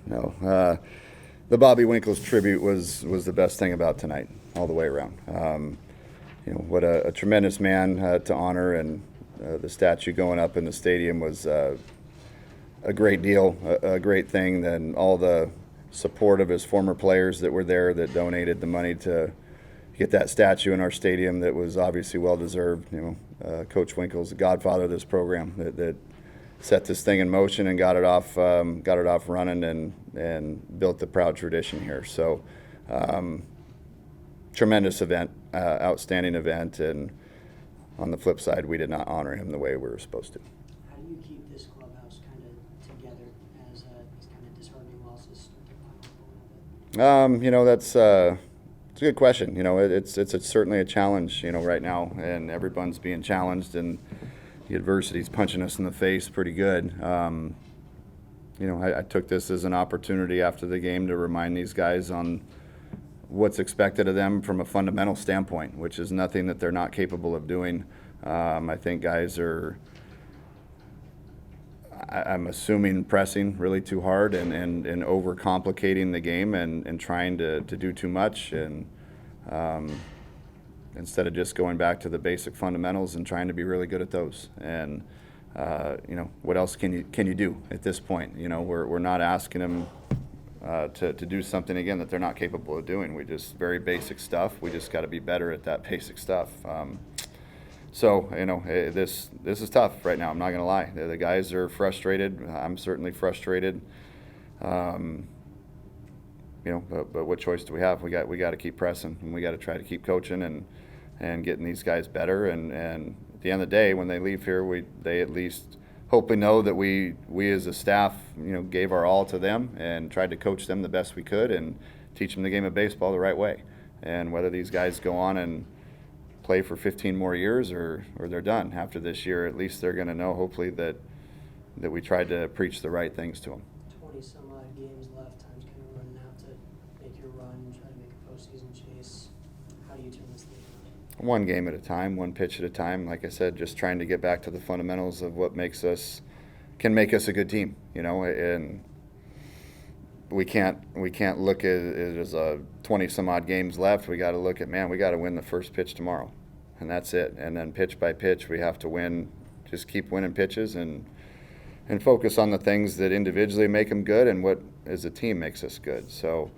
No. The Bobby Winkles tribute was the best thing about tonight, all the way around. What a tremendous man to honor, and the statue going up in the stadium was a great deal, a great thing. Then all the support of his former players that were there that donated the money to get that statue in our stadium that was obviously well deserved. Coach Winkles, the godfather of this program, that set this thing in motion and got it off running and built the proud tradition here. So tremendous event, outstanding event, and on the flip side, we did not honor him the way we were supposed to. How do you keep this clubhouse kind of together as these kind of disheartening losses start to pile up a little bit? That's it's a good question. It's certainly a challenge, right now, and everyone's being challenged, and the adversity's punching us in the face pretty good. I took this as an opportunity after the game to remind these guys on what's expected of them from a fundamental standpoint, which is nothing that they're not capable of doing. I think guys are, I'm assuming, pressing really too hard and overcomplicating the game and trying to do too much, and instead of just going back to the basic fundamentals and trying to be really good at those. And what else can you do at this point? We're not asking them to do something again that they're not capable of doing. We just very basic stuff. We just got to be better at that basic stuff. This is tough right now. I'm not going to lie. The guys are frustrated. I'm certainly frustrated. But what choice do we have? We got to keep pressing, and we got to try to keep coaching and getting these guys better. And at the end of the day, when they leave here, they at least hopefully know that we as a staff, gave our all to them and tried to coach them the best we could and teach them the game of baseball the right way. And whether these guys go on and play for 15 more years or they're done after this year, at least they're going to know, hopefully, that we tried to preach the right things to them. 20 some odd games left, time's kind of running out to make your run, try to make a postseason chase. How do you turn this thing around? One game at a time, one pitch at a time. Like I said, just trying to get back to the fundamentals of what can make us a good team, and we can't look at it as a 20 some odd games left. We got to look at, we got to win the first pitch tomorrow, and that's it. And then pitch by pitch, we have to win, just keep winning pitches and focus on the things that individually make them good and what as a team makes us good. So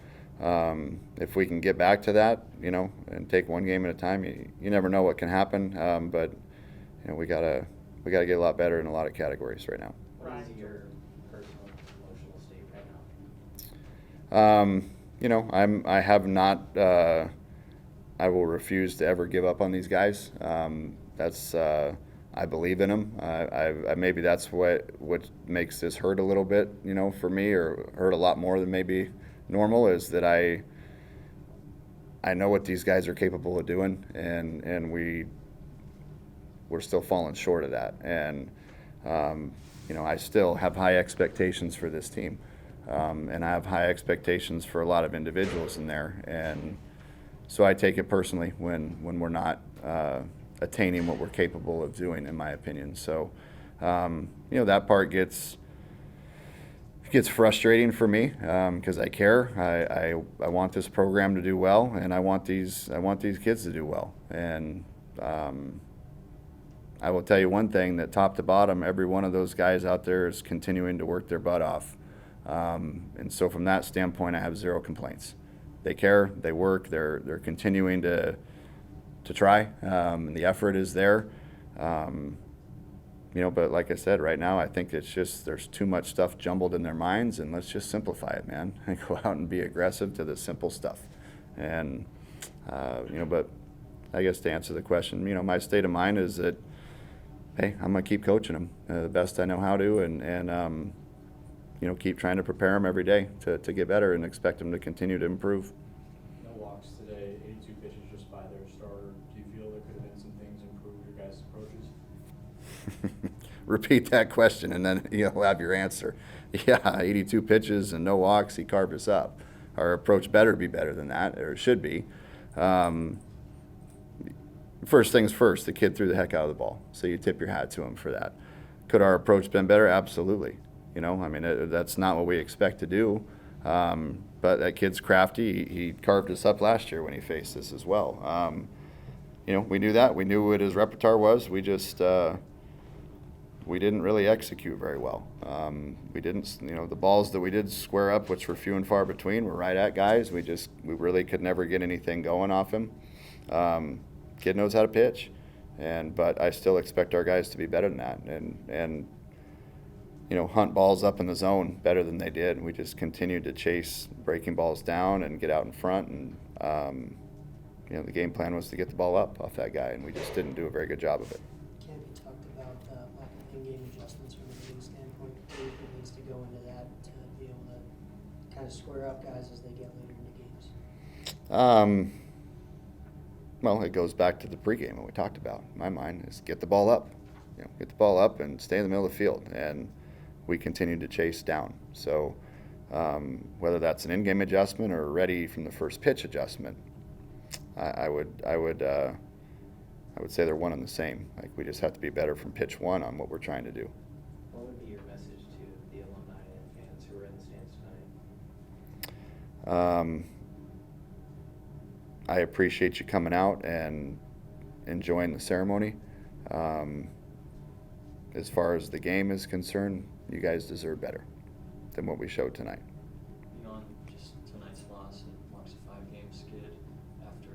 if we can get back to that, and take one game at a time, you never know what can happen. But we gotta get a lot better in a lot of categories right now. What is your personal emotional state right now? I have not. I will refuse to ever give up on these guys. I believe in them. I maybe that's what makes this hurt a little bit, for me, or hurt a lot more than maybe normal, is that I know what these guys are capable of doing, and we're still falling short of that. And I still have high expectations for this team, and I have high expectations for a lot of individuals in there, and so I take it personally when we're not attaining what we're capable of doing, in my opinion. So that part gets frustrating for me, because I care. I want this program to do well, and I want these kids to do well. And I will tell you one thing, that top to bottom, every one of those guys out there is continuing to work their butt off. And so from that standpoint, I have zero complaints. They care, they work, they're continuing to try, and the effort is there. But like I said, right now, I think it's just there's too much stuff jumbled in their minds, and let's just simplify it, man, and go out and be aggressive to the simple stuff. And, but I guess to answer the question, my state of mind is that, hey, I'm going to keep coaching them the best I know how to, and keep trying to prepare them every day to get better, and expect them to continue to improve. No walks today, 82 pitches just by their starter. Do you feel there could have been some things to improve your guys' approaches? Repeat that question, and then you'll have your answer. Yeah, 82 pitches and no walks, he carved us up. Our approach better be better than that, or it should be. First things first, the kid threw the heck out of the ball, so you tip your hat to him for that. Could our approach been better? Absolutely. You know, I mean, that's not what we expect to do. But that kid's crafty. He carved us up last year when he faced us as well. You know, we knew that. We knew what his repertoire was. We just we didn't really execute very well. We didn't, you know, the balls that we did square up, which were few and far between, were right at guys. We really could never get anything going off him. Kid knows how to pitch, but I still expect our guys to be better than that, and you know, hunt balls up in the zone better than they did. We just continued to chase breaking balls down and get out in front, and you know, the game plan was to get the ball up off that guy, and we just didn't do a very good job of it. Can be talked about lack of in-game adjustments from a hitting standpoint. Do you think needs to go into that to be able to kind of square up guys as they get later into games? Well, it goes back to the pregame that we talked about. In my mind, is get the ball up, you know, get the ball up and stay in the middle of the field, and we continued to chase down. So whether that's an in-game adjustment or ready from the first pitch adjustment, I would say they're one and the same. Like, we just have to be better from pitch one on what we're trying to do. What would be your message to the alumni and fans who are in the stands tonight? I appreciate you coming out and enjoying the ceremony. As far as the game is concerned, you guys deserve better than what we showed tonight. Beyond just tonight's loss, it marks a 5-game skid after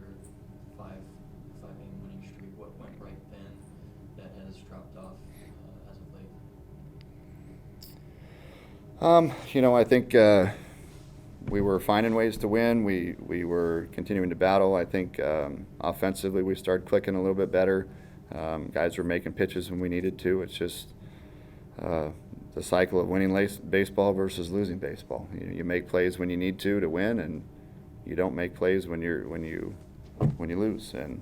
five-game winning streak. What went right then that has dropped off as of late? You know, I think we were finding ways to win. We were continuing to battle. I think offensively we started clicking a little bit better. Guys were making pitches when we needed to. It's just the cycle of winning baseball versus losing baseball. You make plays when you need to win, and you don't make plays when you lose. And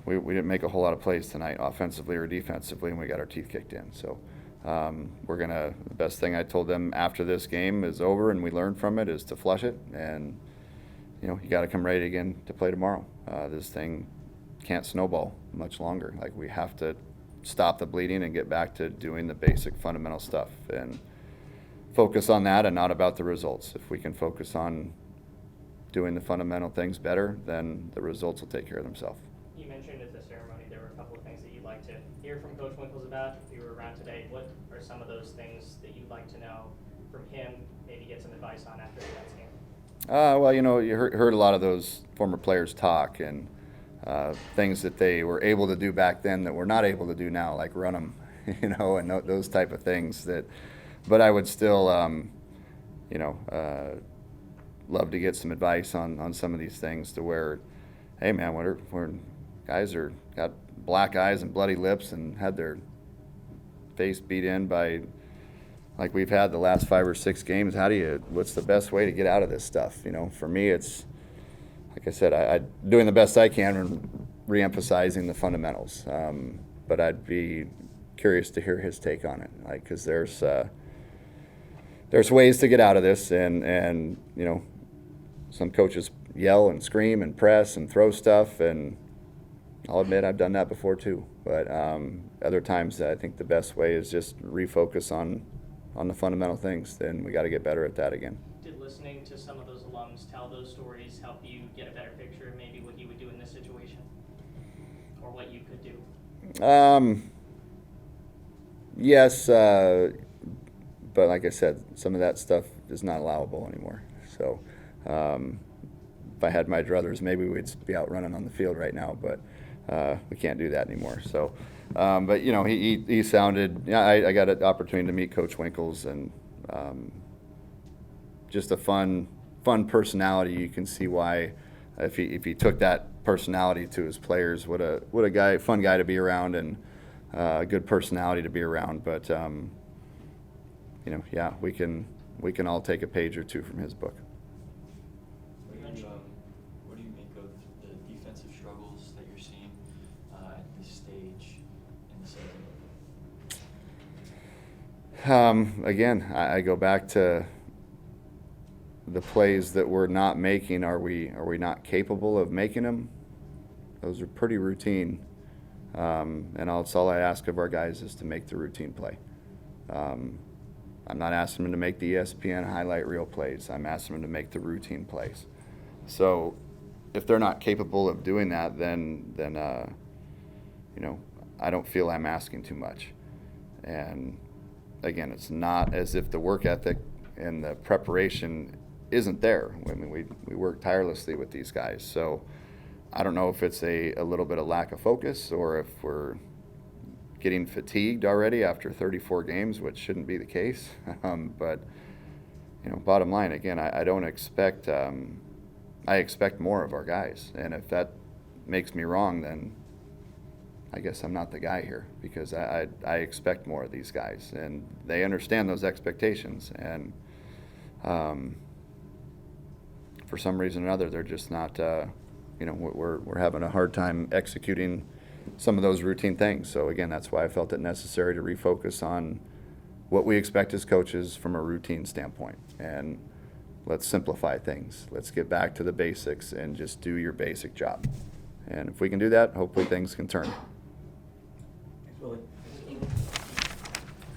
we didn't make a whole lot of plays tonight, offensively or defensively, and we got our teeth kicked in. So the best thing I told them after this game is over and we learned from it is to flush it, and you know, you got to come ready again to play tomorrow. This thing can't snowball much longer. Like, we have to stop the bleeding and get back to doing the basic fundamental stuff and focus on that and not about the results. If we can focus on doing the fundamental things better, then the results will take care of themselves. You mentioned at the ceremony there were a couple of things that you'd like to hear from Coach Winkles about. If you were around today, what are some of those things that you'd like to know from him, maybe get some advice on after tonight's game? Well, you know, you heard a lot of those former players talk, and things that they were able to do back then that we're not able to do now, like run them, you know, and those type of things. But I would still, you know, love to get some advice on some of these things, to where, hey man, when guys got black eyes and bloody lips and had their face beat in by, like we've had the last 5 or 6 games, what's the best way to get out of this stuff? You know, for me, it's, like I said, I doing the best I can and re-emphasizing the fundamentals. But I'd be curious to hear his take on it, like, because there's ways to get out of this, and you know, some coaches yell and scream and press and throw stuff, and I'll admit I've done that before too. But other times, I think the best way is just refocus on the fundamental things. Then we got to get better at that again. Did listening to some of those alums tell those stories help you get a better picture of maybe what you would do in this situation, or what you could do? Yes, but like I said, some of that stuff is not allowable anymore. So if I had my druthers, maybe we'd be out running on the field right now, but we can't do that anymore. So, but you know, he sounded. Yeah, I got an opportunity to meet Coach Winkles, and just a fun personality. You can see why, if he took that personality to his players, what a fun guy to be around, and a good personality to be around. But you know, yeah, we can all take a page or two from his book. What do you make of the defensive struggles that you're seeing at this stage in the season? Again, I go back to the plays that we're not making. Are we not capable of making them? Those are pretty routine, and that's all I ask of our guys, is to make the routine play. I'm not asking them to make the ESPN highlight reel plays. I'm asking them to make the routine plays. So if they're not capable of doing that, then you know, I don't feel I'm asking too much. And again, it's not as if the work ethic and the preparation isn't there. I mean, we work tirelessly with these guys. So I don't know if it's a little bit of lack of focus or if we're getting fatigued already after 34 games, which shouldn't be the case. But, you know, bottom line, again, I don't expect, I expect more of our guys. And if that makes me wrong, then I guess I'm not the guy here, because I expect more of these guys, and they understand those expectations. And for some reason or another, they're just not, you know, we're having a hard time executing some of those routine things. So again, that's why I felt it necessary to refocus on what we expect as coaches from a routine standpoint. And let's simplify things. Let's get back to the basics and just do your basic job. And if we can do that, hopefully things can turn. Thanks, Willie.